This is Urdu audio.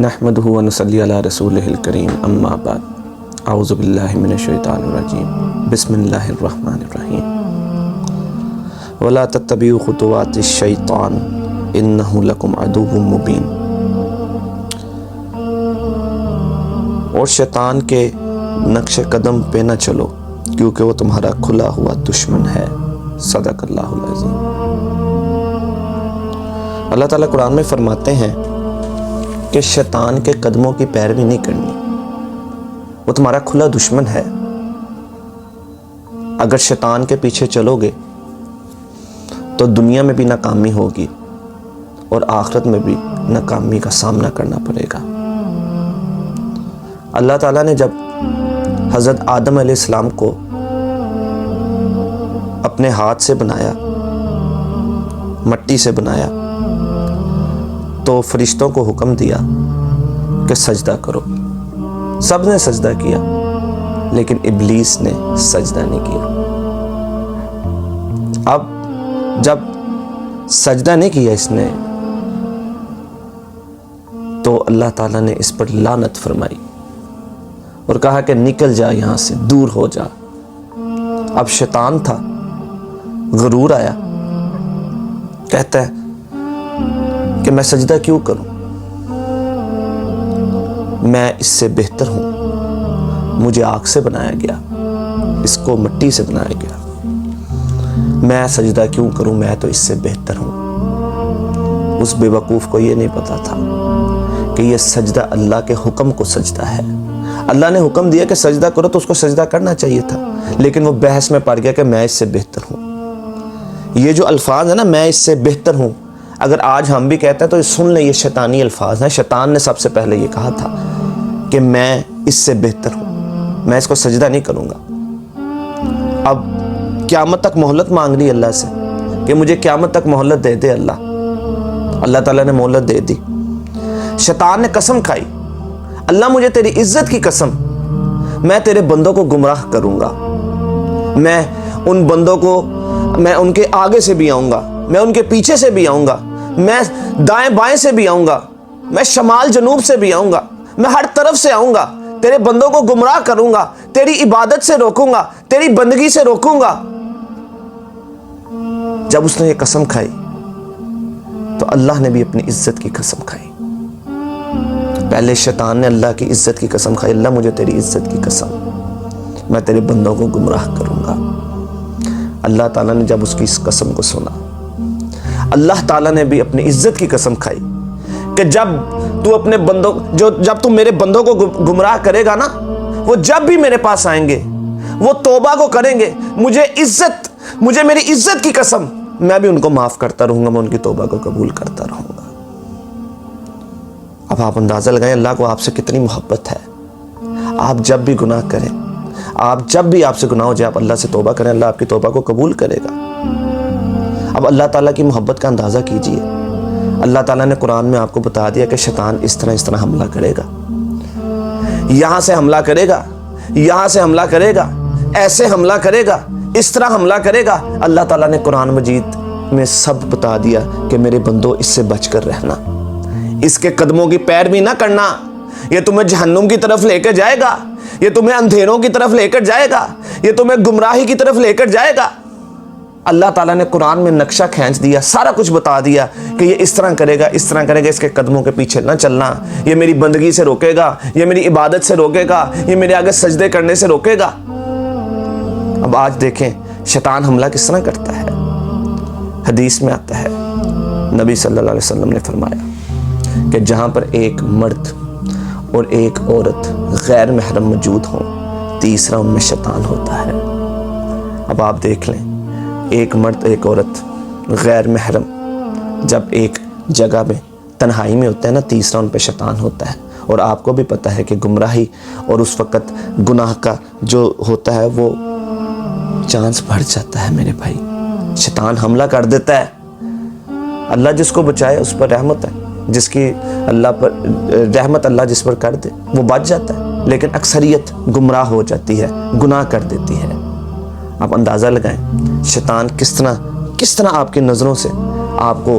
نحمدہ و نصلی علی رسولہ الکریم اما بعد اعوذ باللہ من الشیطان الرجیم بسم اللہ الرحمن الرحیم ولا تتبعوا خطوات الشیطان انہ لکم عدو مبین۔ اور شیطان کے نقش قدم پہ نہ چلو کیونکہ وہ تمہارا کھلا ہوا دشمن ہے۔ صدق اللہ العظیم۔ اللہ تعالیٰ قرآن میں فرماتے ہیں کہ شیطان کے قدموں کی پیروی نہیں کرنی، وہ تمہارا کھلا دشمن ہے۔ اگر شیطان کے پیچھے چلو گے تو دنیا میں بھی ناکامی ہوگی اور آخرت میں بھی ناکامی کا سامنا کرنا پڑے گا۔ اللہ تعالیٰ نے جب حضرت آدم علیہ السلام کو اپنے ہاتھ سے بنایا، مٹی سے بنایا، تو فرشتوں کو حکم دیا کہ سجدہ کرو۔ سب نے سجدہ کیا لیکن ابلیس نے سجدہ نہیں کیا۔ اب جب سجدہ نہیں کیا اس نے تو اللہ تعالیٰ نے اس پر لعنت فرمائی اور کہا کہ نکل جا یہاں سے، دور ہو جا۔ اب شیطان تھا، غرور آیا، کہتا ہے کہ میں سجدہ کیوں کروں، میں اس سے بہتر ہوں، مجھے آگ سے بنایا گیا، اس کو مٹی سے بنایا گیا، میں سجدہ کیوں کروں، میں تو اس سے بہتر ہوں۔ اس بے وقوف کو یہ نہیں پتا تھا کہ یہ سجدہ اللہ کے حکم کو سجدہ ہے۔ اللہ نے حکم دیا کہ سجدہ کرو تو اس کو سجدہ کرنا چاہیے تھا، لیکن وہ بحث میں پڑ گیا کہ میں اس سے بہتر ہوں۔ یہ جو الفاظ ہے نا، میں اس سے بہتر ہوں، اگر آج ہم بھی کہتے ہیں تو سن لیں، یہ شیطانی الفاظ ہیں۔ شیطان نے سب سے پہلے یہ کہا تھا کہ میں اس سے بہتر ہوں، میں اس کو سجدہ نہیں کروں گا۔ اب قیامت تک مہلت مانگ لی اللہ سے کہ مجھے قیامت تک مہلت دے دے اللہ۔ اللہ تعالیٰ نے مہلت دے دی۔ شیطان نے قسم کھائی، اللہ مجھے تیری عزت کی قسم، میں تیرے بندوں کو گمراہ کروں گا، میں ان بندوں کو، میں ان کے آگے سے بھی آؤں گا، میں ان کے پیچھے سے بھی آؤں گا، میں دائیں بائیں سے بھی آؤں گا، میں شمال جنوب سے بھی آؤں گا، میں ہر طرف سے آؤں گا، تیرے بندوں کو گمراہ کروں گا، تیری عبادت سے روکوں گا، تیری بندگی سے روکوں گا۔ جب اس نے یہ قسم کھائی تو اللہ نے بھی اپنی عزت کی قسم کھائی۔ پہلے شیطان نے اللہ کی عزت کی قسم کھائی، اللہ مجھے تیری عزت کی قسم، میں تیرے بندوں کو گمراہ کروں گا۔ اللہ تعالیٰ نے جب اس کی اس قسم کو سنا، اللہ تعالیٰ نے بھی اپنی عزت کی قسم کھائی کہ جب تو اپنے بندوں، جب تو میرے بندوں کو گمراہ کرے گا نا، وہ جب بھی میرے پاس آئیں گے وہ توبہ کو کریں گے، مجھے میری عزت کی قسم، میں بھی ان کو معاف کرتا رہوں گا، میں ان کی توبہ کو قبول کرتا رہوں گا۔ اب آپ اندازہ لگائیں اللہ کو آپ سے کتنی محبت ہے۔ آپ جب بھی گناہ کریں، جب بھی آپ سے گناہ ہو جائے، آپ اللہ سے توبہ کریں، اللہ آپ کی توبہ کو قبول کرے گا۔ اب اللہ تعالیٰ کی محبت کا اندازہ کیجئے۔ اللہ تعالیٰ نے قرآن میں آپ کو بتا دیا کہ شیطان اس طرح حملہ کرے گا، یہاں سے حملہ کرے گا، یہاں سے حملہ کرے گا، ایسے حملہ کرے گا، اس طرح حملہ کرے گا۔ اللہ تعالیٰ نے قرآن مجید میں سب بتا دیا کہ میرے بندوں اس سے بچ کر رہنا، اس کے قدموں کی پیروی نہ کرنا، یہ تمہیں جہنم کی طرف لے کر جائے گا، یہ تمہیں اندھیروں کی طرف لے کر جائے گا، یہ تمہیں گمراہی کی طرف لے کر جائے گا۔ اللہ تعالیٰ نے قرآن میں نقشہ کھینچ دیا، سارا کچھ بتا دیا کہ یہ اس طرح کرے گا، اس طرح کرے گا، اس کے قدموں کے پیچھے نہ چلنا، یہ میری بندگی سے روکے گا، یہ میری عبادت سے روکے گا، یہ میرے آگے سجدے کرنے سے روکے گا۔ اب آج دیکھیں شیطان حملہ کس طرح کرتا ہے۔ حدیث میں آتا ہے، نبی صلی اللہ علیہ وسلم نے فرمایا کہ جہاں پر ایک مرد اور ایک عورت غیر محرم موجود ہوں، تیسرا ان میں شیطان ہوتا ہے۔ اب آپ دیکھ لیں، ایک مرد ایک عورت غیر محرم جب ایک جگہ میں تنہائی میں ہوتا ہے نا، تیسرا ان پہ شیطان ہوتا ہے۔ اور آپ کو بھی پتہ ہے کہ گمراہی اور اس وقت گناہ کا جو ہوتا ہے وہ چانس بڑھ جاتا ہے میرے بھائی، شیطان حملہ کر دیتا ہے۔ اللہ جس کو بچائے اس پر رحمت ہے، جس کی اللہ پر رحمت اللہ جس پر کر دے وہ بچ جاتا ہے، لیکن اکثریت گمراہ ہو جاتی ہے، گناہ کر دیتی ہے۔ آپ اندازہ لگائیں شیطان کس طرح آپ کی نظروں سے آپ کو